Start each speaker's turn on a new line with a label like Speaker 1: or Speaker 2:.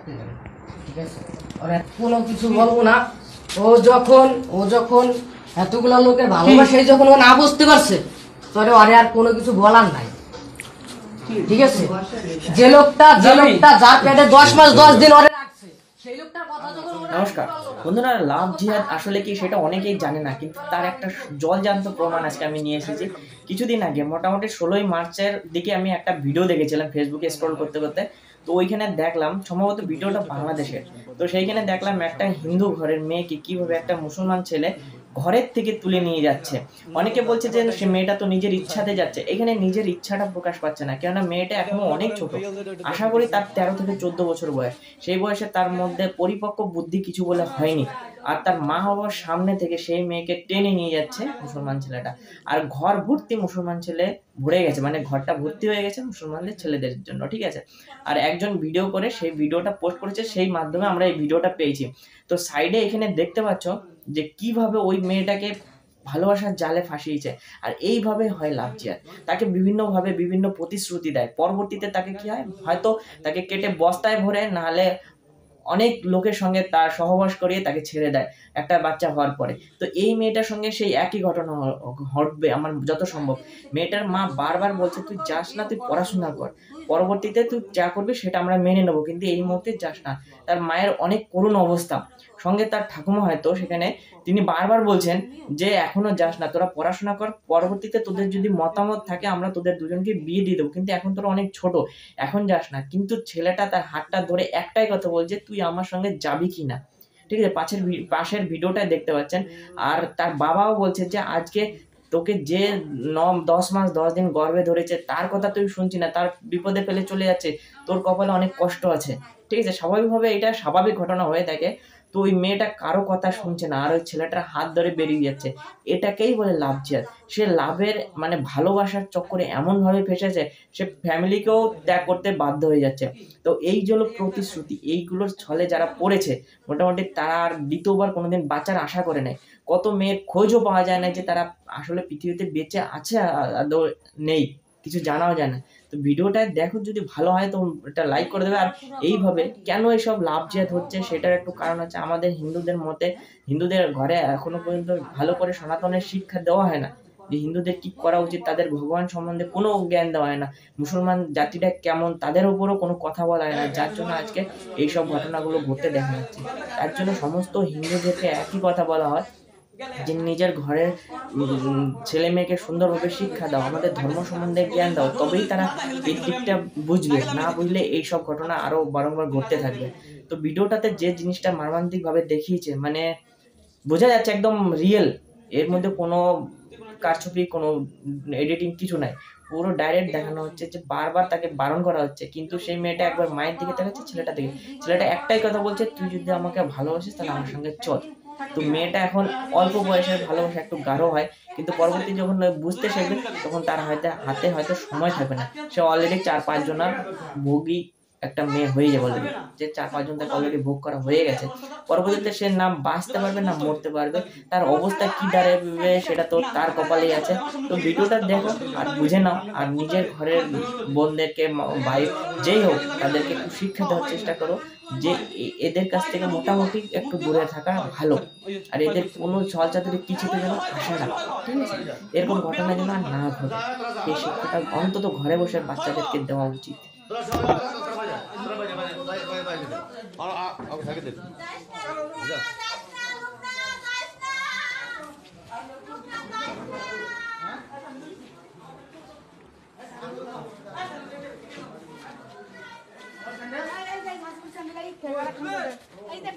Speaker 1: থাকতে দেবে, ঠিক আছে? আর কোনো কিছু বলবো না। ও যখন এতগুলো লোকের ভালোবাসায় যখন ও না বুঝতে পারছে, তোরে আরে আর কোনো কিছু বলার নাই, ঠিক আছে? যে লোকটা যার পেটে 10 মাস 10 দিন ওরে রাখছে, সেই লোকটার কথা যখন ওরা
Speaker 2: নমস্কার বন্ধুরা, লাভ জিহাদ আসলে কি সেটা অনেকেই জানে না, কিন্তু তার একটা জলজান্ত প্রমাণ আজকে আমি নিয়ে এসেছি। কিছুদিন আগে মোটামুটি 16ই মার্চের দিকে আমি একটা ভিডিও দেখেছিলাম ফেসবুকে স্ক্রল করতে করতে। তো ওইখানে দেখলাম, সম্ভবত ভিডিওটা বাংলাদেশের, তো সেইখানে দেখলাম একটা হিন্দু ঘরের মেয়েকে কিভাবে একটা মুসলমান ছেলে ঘরের থেকে তুলে নিয়ে যাচ্ছে। অনেকে বলছে যে সে মেয়েটা তো নিজের ইচ্ছাতে যাচ্ছে, এখানে নিজের ইচ্ছাটা প্রকাশ পাচ্ছে না, কেননা মেয়েটা এখনো অনেক ছোট, আশা করি তার 13 থেকে 14 বছর বয়স। সেই বয়সে তার মধ্যে পরিপক্ক বুদ্ধি কিছু বলে হয়নি, আর তার মা বাবার সামনে থেকে সেই মেয়েকে টেনে নিয়ে যাচ্ছে মুসলমান ছেলেটা। আর ঘর ভর্তি মুসলমান ছেলে ভরে গেছে, মানে ঘরটা ভর্তি হয়ে গেছে মুসলমানদের ছেলেদের জন্য, ঠিক আছে? আর একজন ভিডিও করে সেই ভিডিওটা পোস্ট করেছে, সেই মাধ্যমে আমরা এই ভিডিওটা পেয়েছি। তো সাইডে এখানে দেখতে পাচ্ছ যে কিভাবে ওই মেয়েটাকে ভালোবাসার জালে ফাঁসিয়েছে। আর এইভাবে হয় লাভ জিহাদ, তাকে বিভিন্নভাবে বিভিন্ন প্রতিশ্রুতি দেয়, পরবর্তীতে তাকে কি হয়, হয়তো তাকে কেটে বস্তায় ভরে, নাহলে অনেক লোকের সঙ্গে তার সহবাস করিয়ে তাকে ছেড়ে দেয় একটা বাচ্চা হওয়ার পরে। তো এই মেয়েটার সঙ্গে সেই একই ঘটনা ঘটবে আমার যত সম্ভব। মেয়েটার মা বারবার বলছে তুই যাস না, তুই পড়াশোনা কর, পরবর্তীতে তুই যা করবি সেটা আমরা মেনে নেবো, কিন্তু এই মুহূর্তে যাস না। তার মায়ের অনেক করুণ অবস্থা, সঙ্গে তার ঠাকুমা হয়তো সেখানে, তিনি বারবার বলছেন যে এখনো যাস না, তোরা পড়াশোনা কর, পরবর্তীতে তোদের যদি মতামত থাকে আমরা তোদের দুজনকে বিয়ে দিয়ে দেবো, কিন্তু এখন তোরা অনেক ছোট, এখন যাস না। কিন্তু ছেলেটা তার হাতটা ধরে একটাই কথা বলছে, তুই আমার সঙ্গে যাবি কিনা, ঠিক আছে? পাশের ভিডিওটা দেখতে পাচ্ছেন। আর তার বাবাও বলছে যে আজকে তোকে যে 10 মাস 10 দিন গর্ভে ধরেছে তার কথা তুই শুনছি না, তার বিপদে ফেলে চলে যাচ্ছে, তোর কপালে অনেক কষ্ট আছে, ঠিক আছে? স্বাভাবিকভাবে এটা স্বাভাবিক ঘটনা হয়ে থাকে। তো ওই মেয়েটা কারো কথা শুনছে না, আর ওই ছেলেটার হাত ধরে বেরিয়ে যাচ্ছে। এটাকেই বলে লাভ জিহাদ। সে লাভের মানে ভালোবাসার চক্করে এমন ভাবে ফেসেছে, সে ফ্যামিলিকেও ত্যাগ করতে বাধ্য হয়ে যাচ্ছে। তো এই যে হলো প্রতিশ্রুতি, এইগুলোর ছলে যারা পড়েছে মোটামুটি তারা আর দ্বিতীয়বার কোনোদিন বাঁচার আশা করে নেয়। কত মেয়ের খোঁজও পাওয়া যায় না যে তারা আসলে পৃথিবীতে বেঁচে আছে আদৌ নেই, কিছু জানাও যায় না। তো ভিডিওটা দেখো, যদি ভালো হয় তো এটা লাইক করে দেবে। আর এইভাবে কেন এইসব লাভ জিহাদ হচ্ছে সেটার একটু কারণ আছে। আমাদের হিন্দুদের মতে, হিন্দুদের ঘরে এখনো পর্যন্ত ভালো করে সনাতনের শিক্ষা দেওয়া হয় না, যে হিন্দুদের কি করা উচিত, তাদের ভগবান সম্বন্ধে কোনো জ্ঞান দেওয়া হয় না, মুসলমান জাতিটা কেমন তাদের উপরও কোনো কথা বলা হয় না, যার জন্য আজকে এইসব ঘটনাগুলো ঘটতে দেখা যাচ্ছে। তার জন্য সমস্ত হিন্দুদেরকে একই কথা বলা হয় যে নিজের ঘরের ছেলে মেয়েকে সুন্দরভাবে শিক্ষা দাও, আমাদের ধর্ম সম্বন্ধে জ্ঞান দাও, তবেই তারা এই দিকটা বুঝবে, না বুঝলে এইসব ঘটনা আরো বারংবার ঘটতে থাকবে। তো ভিডিওটাতে যে জিনিসটা মর্মান্তিক ভাবে দেখিয়েছে, মানে বোঝা যাচ্ছে একদম রিয়েল, এর মধ্যে কোনো কারচুপি, কোনো এডিটিং কিছু নাই, পুরো ডাইরেক্ট দেখানো হচ্ছে যে বারবার তাকে বারণ করা হচ্ছে, কিন্তু সেই মেয়েটা একবার মায়ের দিকে তাকাচ্ছে, ছেলেটা একটাই কথা বলছে, তুই যদি আমাকে ভালোবাসিস তাহলে আমার সঙ্গে চল। তো মেয়েটা এখন অল্প বয়সের ভালোবাসা একটু গাঢ় হয়, কিন্তু পরবর্তী যখন বুঝতে শিখবে তখন তার হাতে হয়তো সময় থাকবে না। সে অলরেডি 4-5 জনের ভোগী একটা মেয়ে হয়ে যাবে অলরেডি, যে 4-5 জন তাকে অলরেডি ভোগ করা হয়ে গেছে। পরবর্তীতে সে না বাঁচতে পারবে না মরতে পারবে, তার অবস্থা কি দাঁড়াবে সেটা তো তার কপালেই আছে। তো ভিডিওটা দেখো আর বুঝে নাও, আর নিজের ঘরের বোনদেরকে, ভাই যেই হোক, তাদেরকে একটু শিক্ষা দেওয়ার চেষ্টা করো যে এদের কাছ থেকে মোটামুটি একটু দূরে থাকা ভালো, আর এদের কোনো ছলচাতুরি কিছুতে যেন আসে না, ঠিক আছে? এরকম ঘটনা যেন আর না ঘটে, এই শিক্ষাটা অন্তত ঘরে বসে বাচ্চাদেরকে দেওয়া উচিত।
Speaker 3: এই দেখ